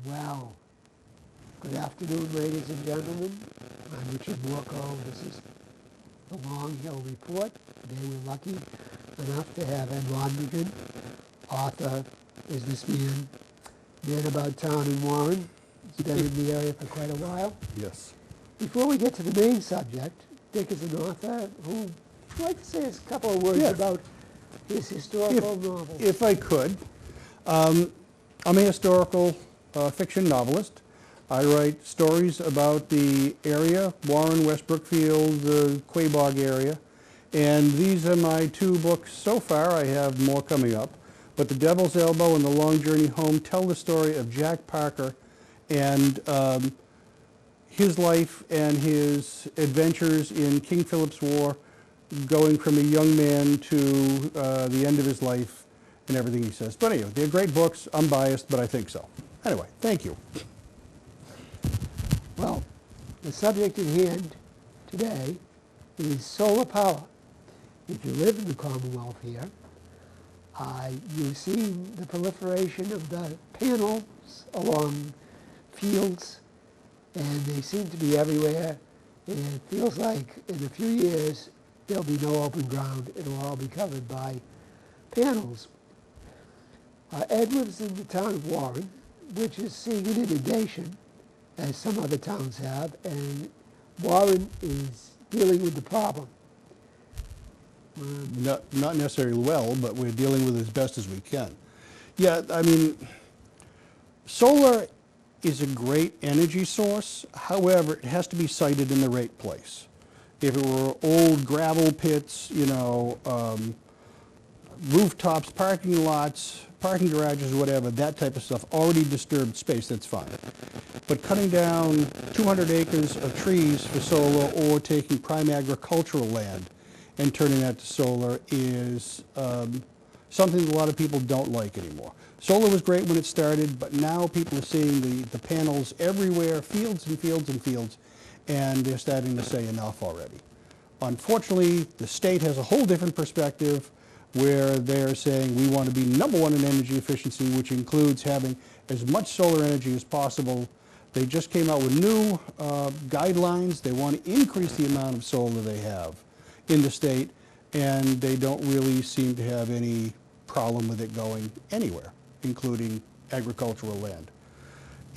Well, good afternoon, ladies and gentlemen. I'm Richard Morco. This is the Long Hill Report. Today we're lucky enough to have Ed L, author, businessman, man about town in Warren. He's been in the area for quite a while. Yes. Before we get to the main subject, Dick is an author who would like to say a couple of words about his historical novels. If I could. I'm a historical fiction novelist. I write stories about the area, Warren, West Brookfield, the Quabog area. And these are my two books so far. I have more coming up. But The Devil's Elbow and The Long Journey Home tell the story of Jack Parker and his life and his adventures in King Philip's War, going from a young man to the end of his life and everything he says. But anyway, they're great books. I'm biased, but I think so. Anyway, thank you. Well, the subject at hand today is solar power. If you live in the Commonwealth here, you've seen the proliferation of the panels along fields, and they seem to be everywhere. And it feels like in a few years, there'll be no open ground. It'll all be covered by panels. Ed lives in the town of Warren, which is seeing an inundation, as some other towns have, and Warren is dealing with the problem. Not necessarily well, but we're dealing with it as best as we can. Yeah, I mean, solar is a great energy source. However, it has to be sited in the right place. If it were old gravel pits, rooftops, parking lots, parking garages, whatever, that type of stuff, already disturbed space, that's fine. But cutting down 200 acres of trees for solar or taking prime agricultural land and turning that to solar is something that a lot of people don't like anymore. Solar was great when it started, but now people are seeing the panels everywhere, fields and fields and fields, and they're starting to say enough already. Unfortunately, the state has a whole different perspective where they're saying we want to be #1 in energy efficiency, which includes having as much solar energy as possible. They just came out with new guidelines. They want to increase the amount of solar they have in the state, and they don't really seem to have any problem with it going anywhere, including agricultural land.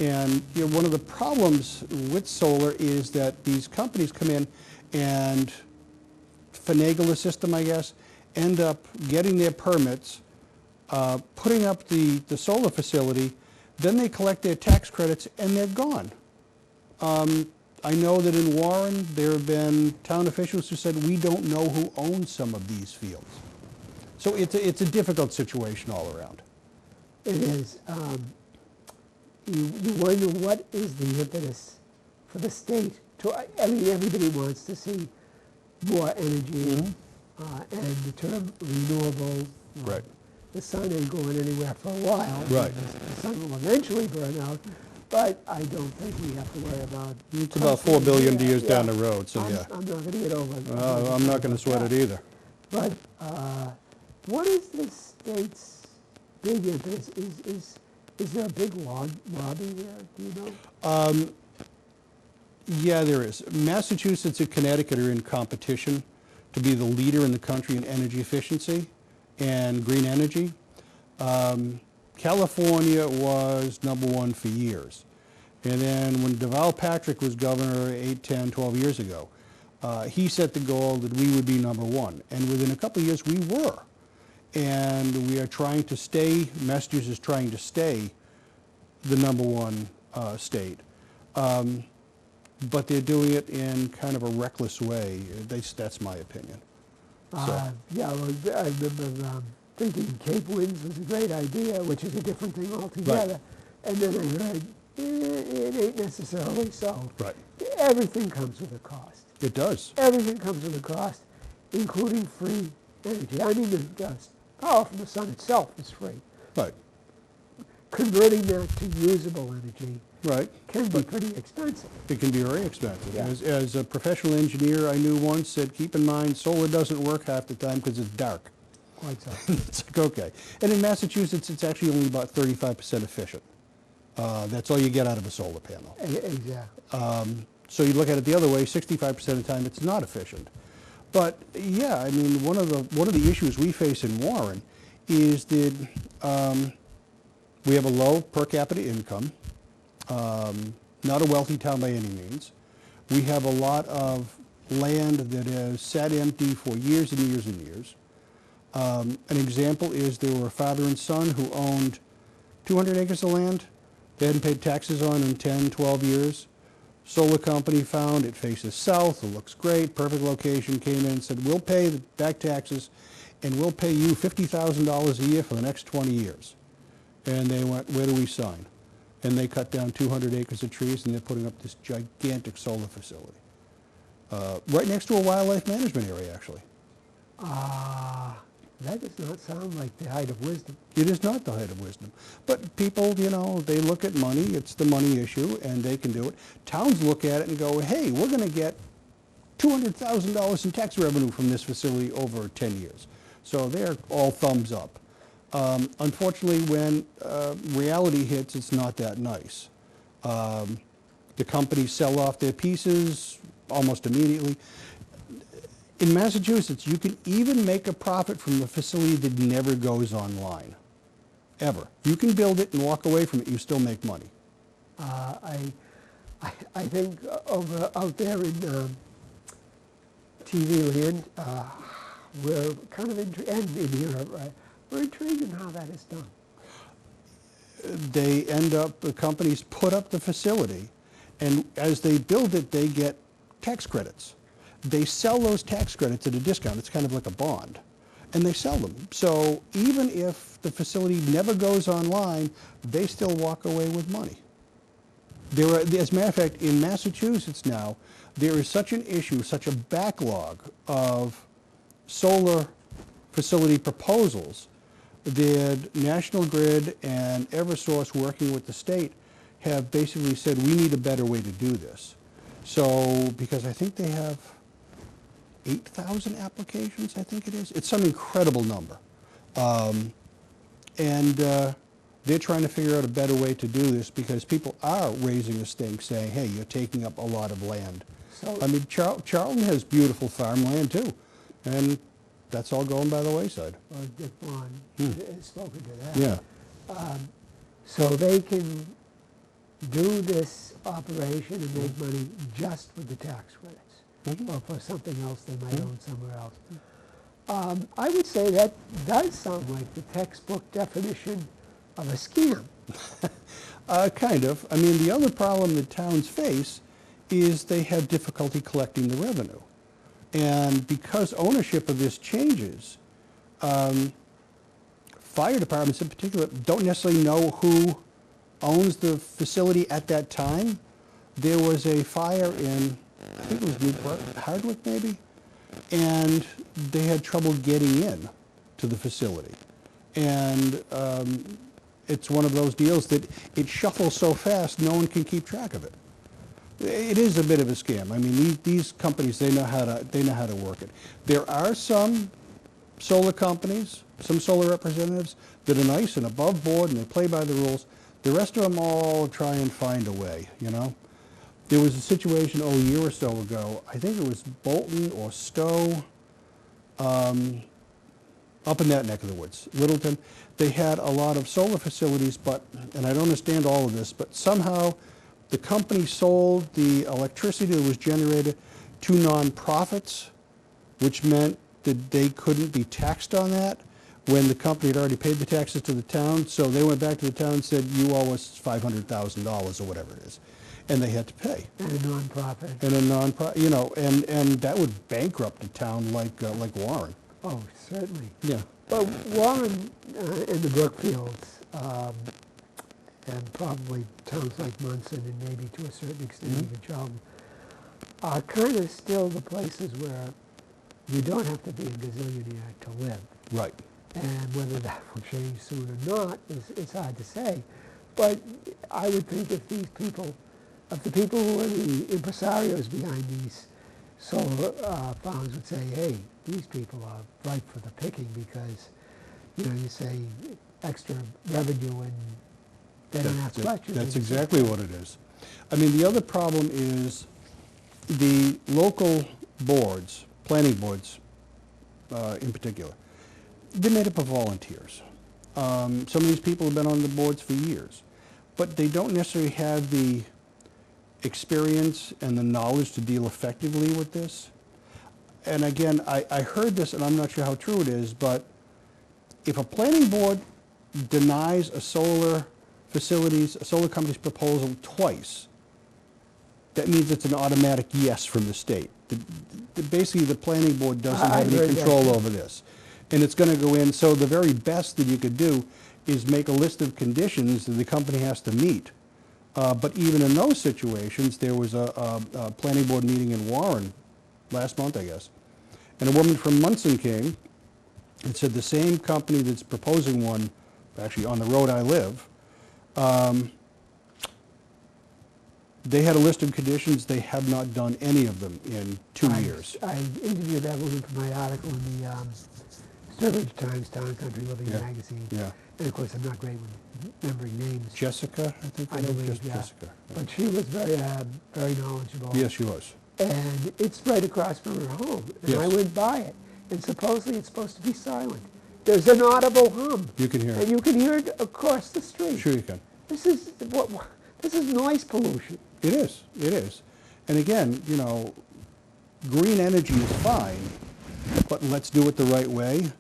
And one of the problems with solar is that these companies come in and finagle the system, I guess, end up getting their permits, putting up the solar facility, then they collect their tax credits and they're gone. I know that in Warren there have been town officials who said we don't know who owns some of these fields. So it's a difficult situation all around. It is. You wonder what is the impetus for the state to, I mean, everybody wants to see more energy, and the term renewable. Right. The sun ain't going anywhere for a while. Right. The sun will eventually burn out, but I don't think we have to worry about. It's about 4 billion years down the road, so yeah. I'm not going to get over it. I'm not going to sweat it either. But what is the state's big impetus? Is there a big lobby there? Do you know? Yeah, there is. Massachusetts and Connecticut are in competition to be the leader in the country in energy efficiency and green energy. California was #1 for years. And then when Deval Patrick was governor 8, 10, 12 years ago, he set the goal that we would be #1. And within a couple of years, we were. And we are trying to stay, Massachusetts is trying to stay the #1 state. But they're doing it in kind of a reckless way. That's my opinion. Yeah, well, I remember thinking Cape Winds was a great idea, which is a different thing altogether. Right. And then I heard it ain't necessarily so. Right. Everything comes with a cost. It does. Everything comes with a cost, including free energy. I mean, the power from the sun itself is free. Right. Converting that to usable energy Right. can be pretty expensive. It can be very expensive. Yeah. As a professional engineer I knew once said, keep in mind, solar doesn't work half the time because it's dark. Quite so. It's like, okay. And in Massachusetts, it's actually only about 35% efficient. That's all you get out of a solar panel. Exactly. So you look at it the other way, 65% of the time it's not efficient. But yeah, I mean, one of the issues we face in Warren is that we have a low per capita income, not a wealthy town by any means. We have a lot of land that has sat empty for years and years and years. An example is there were a father and son who owned 200 acres of land. They hadn't paid taxes on in 10, 12 years. Solar company found it faces south, it looks great, perfect location, came in and said, we'll pay the back taxes and we'll pay you $50,000 a year for the next 20 years. And they went, where do we sign? And they cut down 200 acres of trees and they're putting up this gigantic solar facility. Right next to a wildlife management area, actually. That does not sound like the height of wisdom. It is not the height of wisdom. But people, you know, they look at money, it's the money issue, and they can do it. Towns look at it and go, hey, we're going to get $200,000 in tax revenue from this facility over 10 years. So they're all thumbs up. Unfortunately, when reality hits, it's not that nice. The companies sell off their pieces almost immediately. In Massachusetts, you can even make a profit from the facility that never goes online, ever. You can build it and walk away from it, you still make money. I think out there in TV land, we're kind of and in Europe, right? We're intrigued in how that is done. They end up, the companies put up the facility, and as they build it, they get tax credits. They sell those tax credits at a discount. It's kind of like a bond. And they sell them. So even if the facility never goes online, they still walk away with money. As a matter of fact, in Massachusetts now, there is such an issue, such a backlog of solar facility proposals that National Grid and Eversource, working with the state, have basically said, we need a better way to do this. So, because I think they have 8,000 applications, I think it is. It's some incredible number. They're trying to figure out a better way to do this because people are raising a stink saying, hey, you're taking up a lot of land. So, I mean, Charlton has beautiful farmland too, and that's all going by the wayside. Well, Dick Vaughn has spoken to that. Yeah. So they can do this operation and make money just with the tax credits. Or for something else they might own somewhere else. I would say that does sound like the textbook definition of a scam. Kind of. I mean, the other problem that towns face is they have difficulty collecting the revenue. And because ownership of this changes, fire departments in particular don't necessarily know who owns the facility at that time. There was a fire in, I think it was Hardwick maybe, and they had trouble getting in to the facility. And it's one of those deals that it shuffles so fast no one can keep track of it. It is a bit of a scam. I mean, these companies, they know how to work it. There are some solar companies, some solar representatives that are nice and above board and they play by the rules. The rest of them all try and find a way, you know. There was a situation, a year or so ago, I think it was Bolton or Stowe, up in that neck of the woods, Littleton. They had a lot of solar facilities, and I don't understand all of this, but somehow the company sold the electricity that was generated to nonprofits, which meant that they couldn't be taxed on that when the company had already paid the taxes to the town. So they went back to the town and said, you owe us $500,000 or whatever it is. And they had to pay. And a nonprofit. And a nonprofit, you know, and that would bankrupt a town like Warren. Oh, certainly. Yeah. But Warren and the Brookfields, and probably towns like Munson and maybe to a certain extent even Charlton, are kind of still the places where you don't have to be a gazillionaire to live. Right. And whether that will change soon or not it's hard to say. But I would think if these people, if the people who are the impresarios behind these solar farms would say, hey, these people are ripe for the picking because, you know, you say extra revenue and They don't ask questions. That's They just- exactly what it is. I mean, the other problem is the local boards, planning boards in particular, they're made up of volunteers. Some of these people have been on the boards for years, but they don't necessarily have the experience and the knowledge to deal effectively with this. And again, I heard this, and I'm not sure how true it is, but if a planning board denies a solar company's proposal twice, that means it's an automatic yes from the state. Basically, the planning board doesn't have any control over this. And it's going to go in, so the very best that you could do is make a list of conditions that the company has to meet. But even in those situations, there was a planning board meeting in Warren last month, I guess. And a woman from Munson came and said the same company that's proposing one, actually on the road I live, they had a list of conditions. They have not done any of them in 2 years. I interviewed that woman for my article in the Sturbridge Times Town and Country Living magazine. Yeah. And of course, I'm not great with remembering names. Jessica, I think. I believe, just yeah. Jessica. But she was very knowledgeable. Yes, she was. And it's right across from her home. And Yes. I went by it. And supposedly it's supposed to be silent. There's an audible hum. You can hear And it. you can hear it across the street. Sure you can. This is noise pollution. It is. And again, you know, green energy is fine, but let's do it the right way.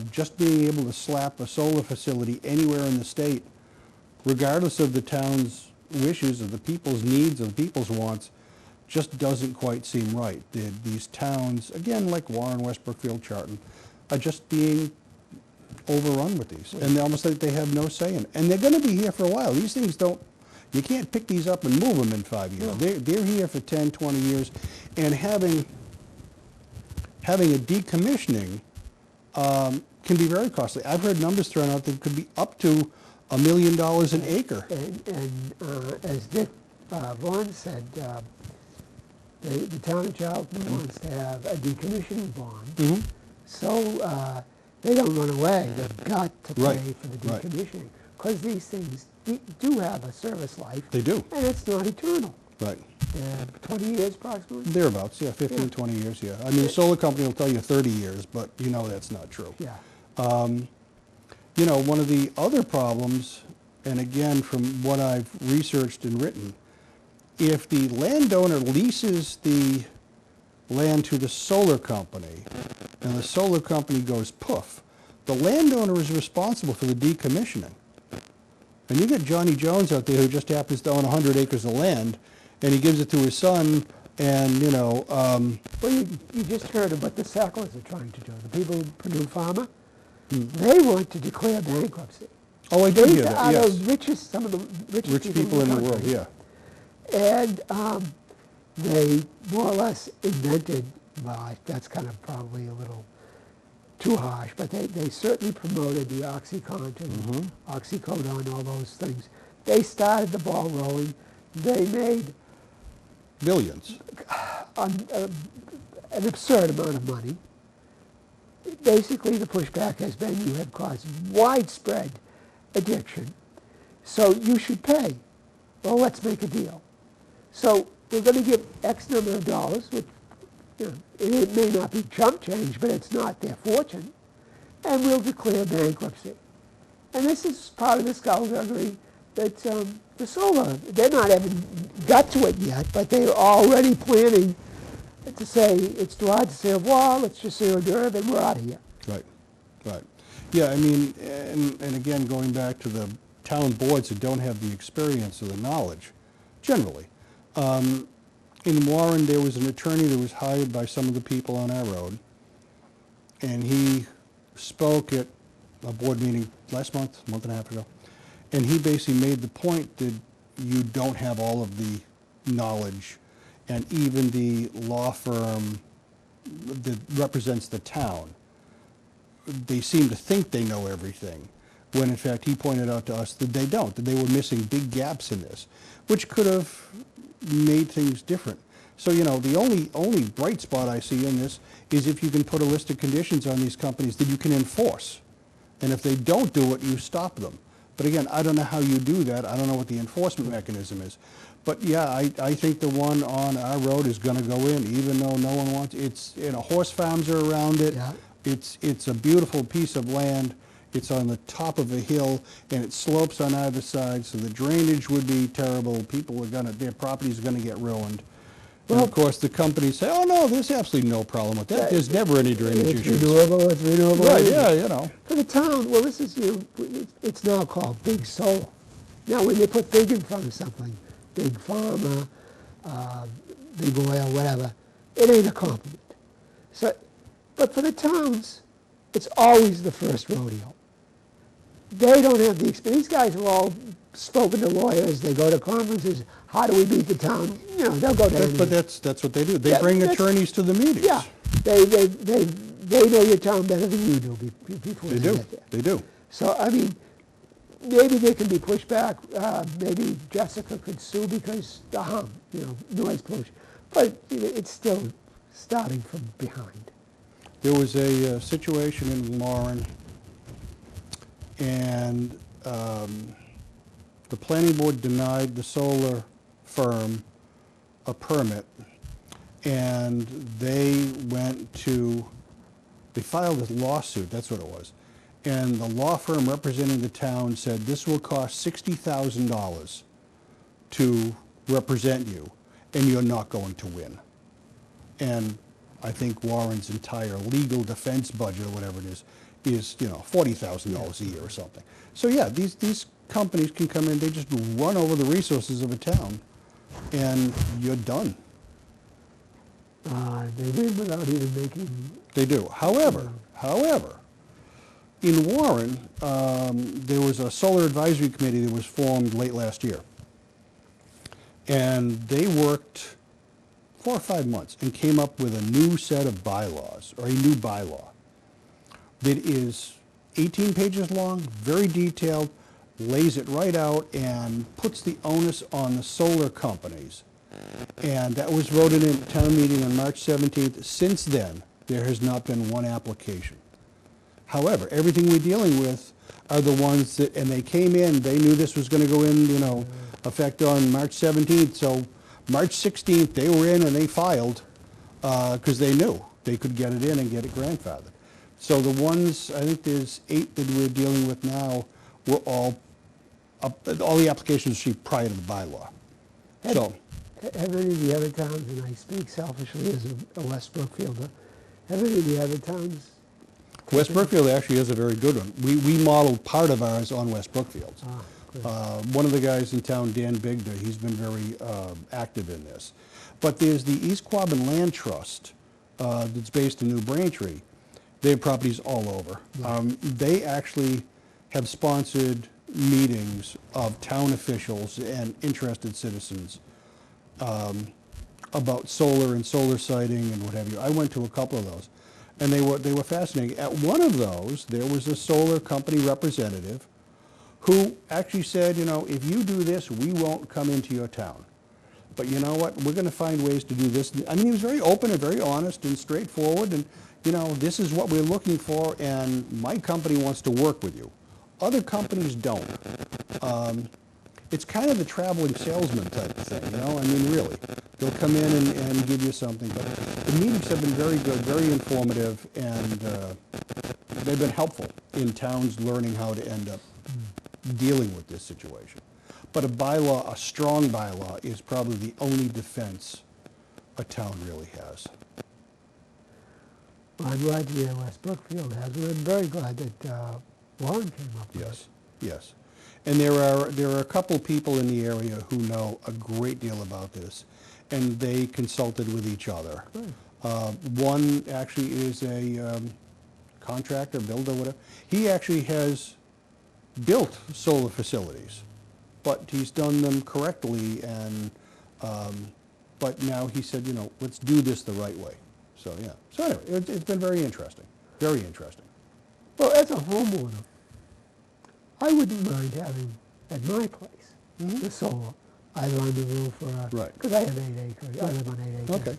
Just being able to slap a solar facility anywhere in the state, regardless of the town's wishes, of the people's needs, of the people's wants, just doesn't quite seem right. These towns, again, like Warren, West Brookfield, Charlton, are just being overrun with these. And they're almost like they have no say in it. And they're going to be here for a while. These things don't, you can't pick these up and move them in 5 years. No. They're here for 10, 20 years. And having a decommissioning can be very costly. I've heard numbers thrown out that could be up to $1 million an acre. And as Dick Vaughn said, the town of Charlton wants to have a decommissioning bond. Mm-hmm. So they don't run away. They've got to pay Right, for the right. decommissioning. Because these things do have a service life. They do. And it's not eternal. Right. 20 years approximately? Thereabouts, yeah, 15, Yeah. 20 years, yeah. I mean, the solar company will tell you 30 years, but you know that's not true. Yeah. You know, one of the other problems, and again, from what I've researched and written, if the landowner leases the land to the solar company, and the solar company goes poof, the landowner is responsible for the decommissioning. And you get Johnny Jones out there who just happens to own 100 acres of land, and he gives it to his son, and, you know... Well, you just heard of what the Sacklers are trying to do. The people, Purdue Pharma, they want to declare bankruptcy. Oh, I did hear These that, are yes. the richest, some of the richest Rich people in the world, country. yeah. And they more or less invented, well, that's kind of probably a little too harsh, but they certainly promoted the OxyContin, oxycodone, all those things. They started the ball rolling. They made Billions. an absurd amount of money. Basically, the pushback has been you have caused widespread addiction, so you should pay. Well, let's make a deal. So we're going to give X number of dollars, which it may not be chump change, but it's not their fortune, and we'll declare bankruptcy. And this is part of the skullduggery that the solar, they're not even got to it yet, but they're already planning to say it's too hard to say, well, let's just say hors d'oeuvre and we're out of here. Right, right. Yeah, I mean, and again, going back to the town boards that don't have the experience or the knowledge, generally. In Warren, there was an attorney that was hired by some of the people on our road, and he spoke at a board meeting last month, a month and a half ago, and he basically made the point that you don't have all of the knowledge, and even the law firm that represents the town, they seem to think they know everything, when in fact he pointed out to us that they don't, that they were missing big gaps in this, which could have made things different. So, you know, the only bright spot I see in this is if you can put a list of conditions on these companies that you can enforce. And if they don't do it, you stop them. But again, I don't know how you do that. I don't know what the enforcement mechanism is. But yeah, I think the one on our road is gonna go in, even though no one wants, it's, horse farms are around it. Yeah. It's a beautiful piece of land. It's on the top of a hill, and it slopes on either side, so the drainage would be terrible. People are gonna, their property's gonna get ruined. And Well- of course, the companies say, oh no, there's absolutely no problem with that. There's never any drainage It's issues. renewable, it's renewable. Right, energy. yeah, For the town, well, this is, it's now called big solar. Now, when they put big in front of something, big pharma, big oil, whatever, it ain't a compliment. So, but for the towns, it's always the first rodeo. They don't have the experience. These guys have all spoken to lawyers, they go to conferences, how do we beat the town? They'll go to anything. But that's what they do. They Yeah, bring that's- attorneys to the meetings. Yeah, they know your town better than you do before They they do, get there. they do. So, I mean, maybe they can be pushed back. Maybe Jessica could sue because the hum, noise pollution. But it's still starting from behind. There was a situation in Warren, and the planning board denied the solar firm a permit, and they filed a lawsuit, that's what it was. And the law firm representing the town said, this will cost $60,000 to represent you, and you're not going to win. And I think Warren's entire legal defense budget, or whatever it is $40,000 a year or something. So yeah, these companies can come in, they just run over the resources of a town, and you're done. They win without even making. They do. However, in Warren, there was a solar advisory committee that was formed late last year. And they worked 4 or 5 months and came up with a new set of bylaws, or a new bylaw, that is 18 pages long, very detailed, lays it right out, and puts the onus on the solar companies. And that was voted in at town meeting on March 17th. Since then, there has not been one application. However, everything we're dealing with are the ones that, and they came in, they knew this was going to go in, effect on March 17th. So March 16th, they were in and they filed because they knew they could get it in and get it grandfathered. So the ones, I think there's 8 that we're dealing with now, were all the applications received prior to the bylaw. So, Have any of the other towns, and I speak selfishly as a West Brookfielder, have any of the other towns? West Brookfield actually is a very good one. We modeled part of ours on West Brookfield's. Good. One of the guys in town, Dan Bigner, he's been very active in this. But there's the East Quabbin Land Trust that's based in New Braintree. They have properties all over. Yeah. They actually have sponsored meetings of town officials and interested citizens about solar and solar siting and what have you. I went to a couple of those, and they were fascinating. At one of those, there was a solar company representative who actually said, if you do this, we won't come into your town. But you know what? We're going to find ways to do this. I mean, he was very open and very honest and straightforward, and this is what we're looking for, and my company wants to work with you. Other companies don't. It's kind of the traveling salesman type of thing, I mean, really. They'll come in and give you something, but the meetings have been very good, very informative, and they've been helpful in towns learning how to end up dealing with this situation. But a bylaw, a strong bylaw, is probably the only defense a town really has. Well, I'm glad to hear West Brookfield has it. I'm very glad that Warren came up with it. Yes, yes. And there are a couple people in the area who know a great deal about this, and they consulted with each other. Good. One actually is a contractor, builder, whatever. He actually has built solar facilities, but he's done them correctly, and but now he said, let's do this the right way. So yeah. So anyway, it's been very interesting. Very interesting. Well, as a homeowner, I wouldn't mind having at my place the solar, either on the roof or Right. because I have 8 acres. I live on 8 acres. Okay.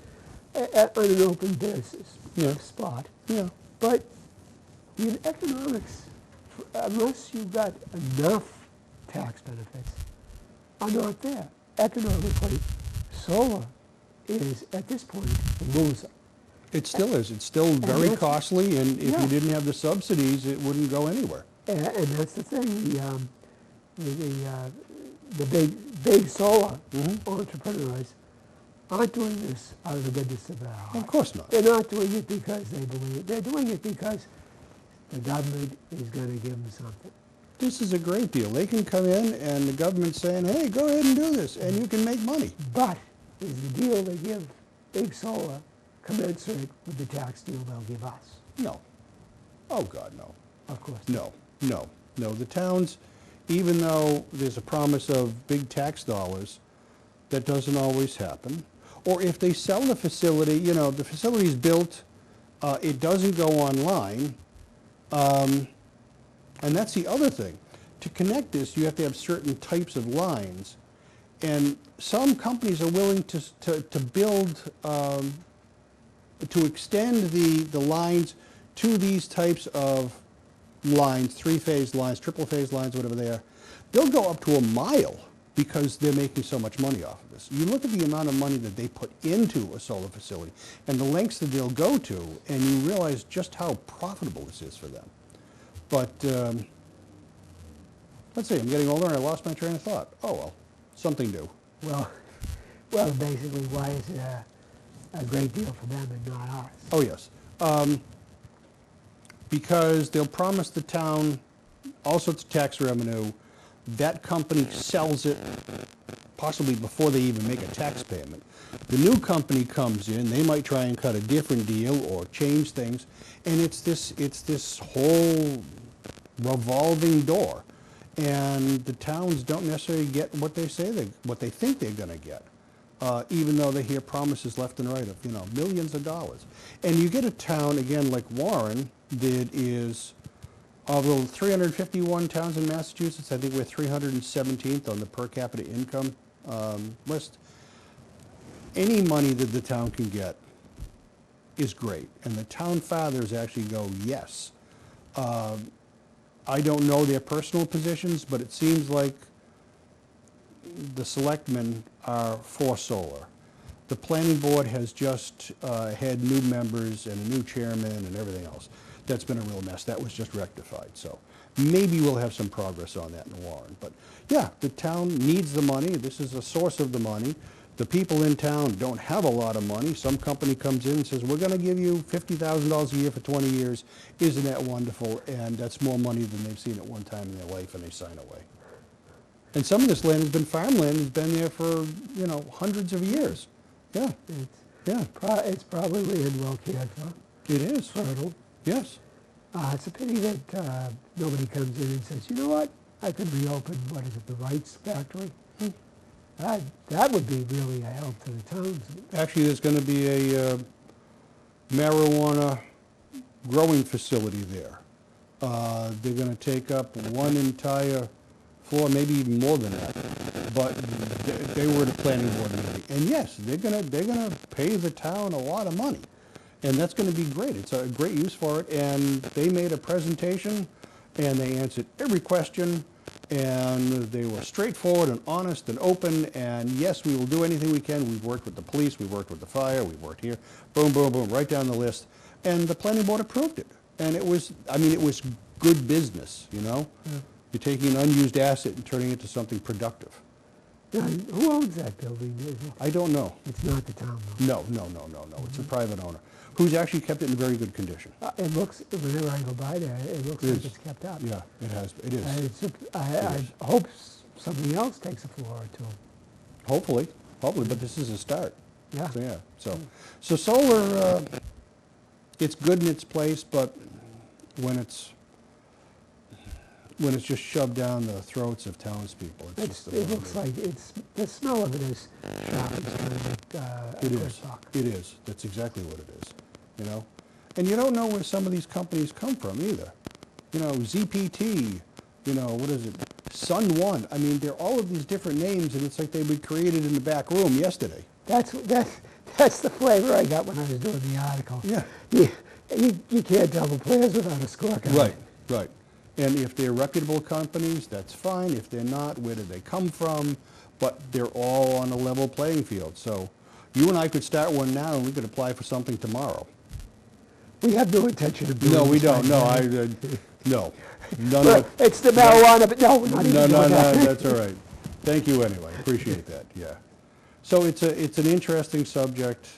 On an open bare spot. Yeah. But in economics, unless you've got enough tax benefits are not there. Economically, solar is, at this point, a loser. It still is. It's still very that's- costly, and if yeah. you didn't have the subsidies, it wouldn't go anywhere. And that's the thing, the big solar entrepreneurs aren't doing this out of the goodness of their heart. Of course not. They're not doing it because they believe it. They're doing it because the government is going to give them something. This is a great deal. They can come in, and the government's saying, hey, go ahead and do this, and you can make money. But is the deal they give big solar commensurate with the tax deal they'll give us? No. Oh, God, no. Of course. No, no, no. The towns, even though there's a promise of big tax dollars, that doesn't always happen. Or if they sell the facility, you know, the facility's built, it doesn't go online, and that's the other thing. To connect this, you have to have certain types of lines, and some companies are willing to build, to extend the lines to these types of lines, three-phase lines, triple-phase lines, whatever they are. They'll go up to a mile because they're making so much money off of this. You look at the amount of money that they put into a solar facility and the lengths that they'll go to, and you realize just how profitable this is for them. But let's see, I'm getting older and I lost my train of thought. Oh well, something new. Well, basically, why is it a great deal for them and not ours? Oh yes, because they'll promise the town all sorts of tax revenue. That company sells it possibly before they even make a tax payment. The new company comes in, they might try and cut a different deal or change things, and it's this whole revolving door. And the towns don't necessarily get what they think they're going to get, even though they hear promises left and right of, you know, millions of dollars. And you get a town, again, like Warren, that is, of the 351 towns in Massachusetts, I think we're 317th on the per capita income list. Any money that the town can get is great. And the town fathers actually go, yes. I don't know their personal positions, but it seems like the selectmen are for solar. The planning board has just had new members and a new chairman and everything else. That's been a real mess. That was just rectified. So maybe we'll have some progress on that in Warren. But yeah, the town needs the money. This is a source of the money. The people in town don't have a lot of money. Some company comes in and says, we're going to give you $50,000 a year for 20 years. Isn't that wonderful? And that's more money than they've seen at one time in their life, and they sign away. And some of this land has been farmland, has been there for, you know, hundreds of years. Yeah. It's probably land well cared for. It is. Fertile. Yes. It's a pity that nobody comes in and says, you know what, I could reopen, what is it, the Wrights factory? That would be really a help to the towns. Actually, there's going to be a marijuana growing facility there. They're going to take up one entire floor, maybe even more than that. But they were at a planning board meeting, and yes, they're going to pay the town a lot of money, and that's going to be great. It's a great use for it. And they made a presentation, and they answered every question. And they were straightforward and honest and open, and yes, we will do anything we can. We've worked with the police, we've worked with the fire, we've worked here, boom, boom, boom, right down the list. And the planning board approved it. And it was, I mean, it was good business, you know? Yeah. You're taking an unused asset and turning it to something productive. Now, who owns that building? I don't know. It's not the town, though. No. It's a private owner who's actually kept it in very good condition. It looks, whenever I go by there, it looks like it's kept up. Yeah, it has. It is. I hope somebody else takes a floor or two. Hopefully, but this is a start. Yeah. So solar, it's good in its place, but when it's just shoved down the throats of townspeople, It looks like the smell of it is sharp. It's kind of like it is. It is. That's exactly what it is. You know, and you don't know where some of these companies come from either. You know, ZPT. You know, what is it? Sun One. I mean, they're all of these different names, and it's like they were created in the back room yesterday. That's the flavor I got when I was doing the article. Yeah. You can't tell the players without a scorecard. Right. And if they're reputable companies, that's fine. If they're not, where did they come from? But they're all on a level playing field. So you and I could start one now, and we could apply for something tomorrow. We have no intention of doing No, this. we don't. right No, now. no. Well, it's the marijuana, but no, we're not even No, doing that. that's all right. Thank you anyway, appreciate that, yeah. So it's an interesting subject.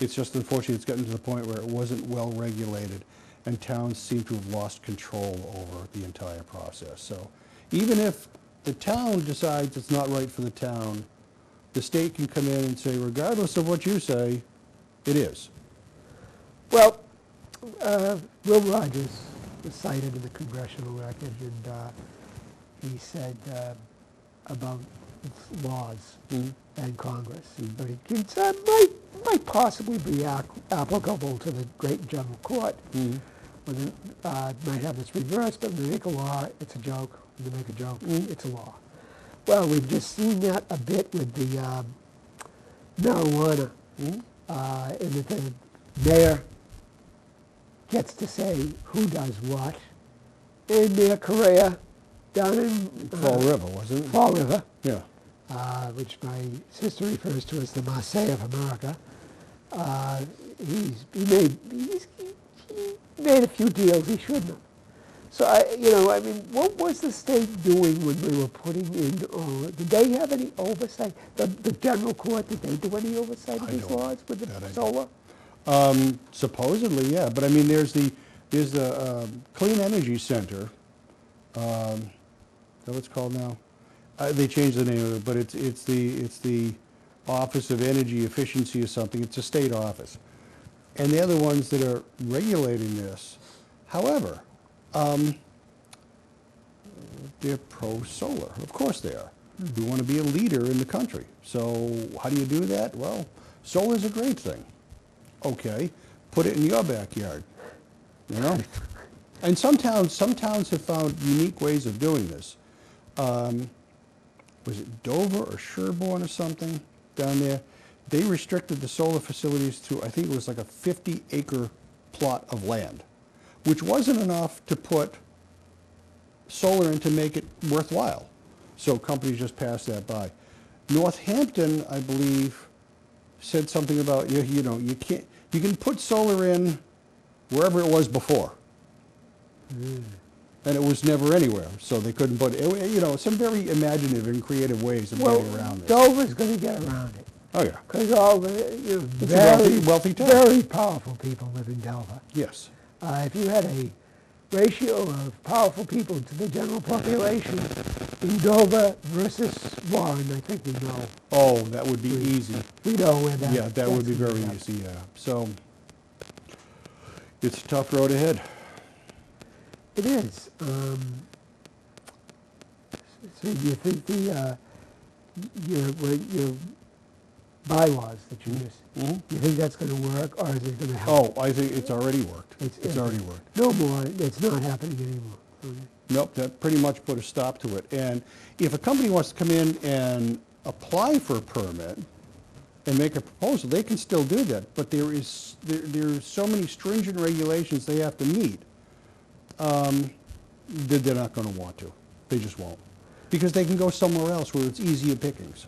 It's just unfortunate it's gotten to the point where it wasn't well regulated, and towns seem to have lost control over the entire process. So even if the town decides it's not right for the town, the state can come in and say, regardless of what you say, it is. Well, Will Rogers was cited in the congressional record, and he said about laws and Congress, but it might possibly be applicable to the great general court. When it might have this reverse, but when they make a law, it's a joke. When they make a joke, it's a law. Well, we've just seen that a bit with the marijuana, and that the mayor gets to say who does what. And Mayor Correa down in Fall River, wasn't it? Fall River, Yeah. which my sister refers to as the Marseille of America. He made a few deals he shouldn't have. So what was the state doing when we were putting in? Did they have any oversight? The general court, did they do any oversight of these laws with the solar? Supposedly, yeah. But I mean, there's the Clean Energy Center. Is that what it's called now? They changed the name of it, but it's the Office of Energy Efficiency or something. It's a state office, and they're the ones that are regulating this. However, they're pro-solar. Of course they are. We want to be a leader in the country. So how do you do that? Well, solar is a great thing. Okay, put it in your backyard. You know, and some towns have found unique ways of doing this. Was it Dover or Sherborne or something down there? They restricted the solar facilities to, I think it was like a 50-acre plot of land, which wasn't enough to put solar in to make it worthwhile. So companies just passed that by. Northampton, I believe, said something about you can put solar in wherever it was before. And it was never anywhere, so they couldn't put it. Some very imaginative and creative ways of getting around this. Dover's going to get around it. Oh yeah, because all the wealthy town. Very powerful people live in Dover. Yes. If you had a ratio of powerful people to the general population in Dover versus Warren, I think we know. Oh, that would be easy. We know where that. Yeah, that would be very easy. Yeah. So it's a tough road ahead. It is. So do you think your bylaws that you just, do you think that's going to work, or is it going to help? Oh, I think it's already worked. It's already worked. No more. It's not happening anymore. Okay. Nope, that pretty much put a stop to it. And if a company wants to come in and apply for a permit and make a proposal, they can still do that. But there's so many stringent regulations they have to meet that they're not going to want to. They just won't. Because they can go somewhere else where it's easier pickings.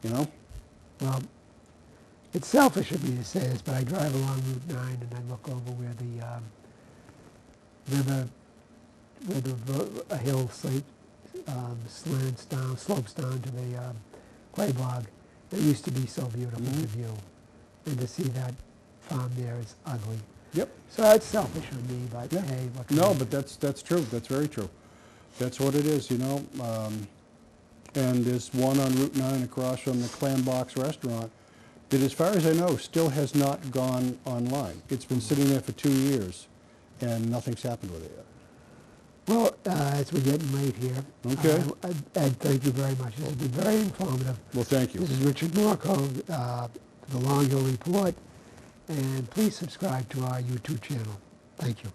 You know? Well, it's selfish of me to say this, but I drive along Route 9 and I look over where a hill slopes down to the clay bog. It used to be so beautiful to view, and to see that farm there is ugly. Yep. So that's selfish of me, but hey, what can I do? But that's true. That's very true. That's what it is, And there's one on Route 9 across from the Clam Box restaurant that, as far as I know, still has not gone online. It's been sitting there for 2 years, and nothing's happened with it yet. Well, as we're getting late here, Okay. Ed, thank you very much. This has been very informative. Well, thank you. This is Richard Morco, the Long Hill Report, and please subscribe to our YouTube channel. Thank you.